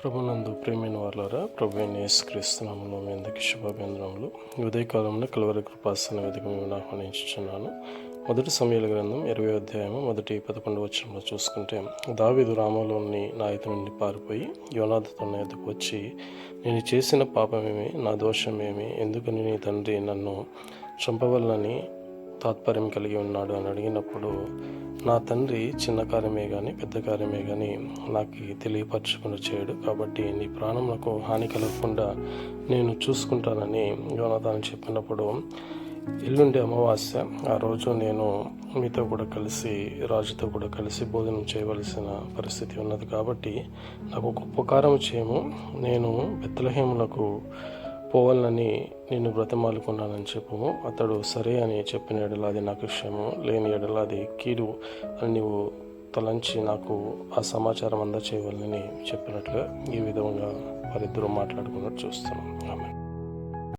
ప్రభునందు ప్రేమైన వారులారా, ప్రభువైన యేసుక్రీస్తు నామములో మీ అందరికీ శుభాభివందనములు. ఈ ఉదయకాలంలో కలువరి కృపాసన వేదిక మేము ఆహ్వానించుచున్నాను. మొదటి సమూయేలు గ్రంథం 20వ అధ్యాయము 11 వచనంలో చూసుకుంటే, దావీదు రామాలోని నాయకు నుండి పారిపోయి యోనాథు తన ఎదుకు వచ్చి, నేను చేసిన పాపమేమి, నా దోషమేమి, ఎందుకని నీ తండ్రి నన్ను చంపవలనని తాత్పర్యం కలిగి ఉన్నాడు అని అడిగినప్పుడు, నా తండ్రి చిన్న కార్యమే కానీ పెద్ద కార్యమే కానీ నాకు తెలియపరచకుండా చేయడు, కాబట్టి నీ ప్రాణములకు హాని కలగకుండా నేను చూసుకుంటానని యోనాతాను చెప్పినప్పుడు, ఎల్లుండి అమావాస్య, ఆ రోజు నేను మీతో కూడా కలిసి రాజుతో కూడా కలిసి భోజనం చేయవలసిన పరిస్థితి ఉన్నది. కాబట్టి నాకు ఒక ఉపకారం చేయము, నేను బెత్లెహేములకు పోవాలని నేను బ్రతమాలుకున్నానని చెప్పము. అతడు సరే అని చెప్పిన ఎడల అది నాకు క్షేమం, లేని ఎడల అది కీడు అని నీవు తలంచి నాకు ఆ సమాచారం అందచేయవాలని చెప్పినట్లుగా ఈ విధంగా వారిద్దరూ మాట్లాడుకున్నట్టు చూస్తున్నాం. ఆమె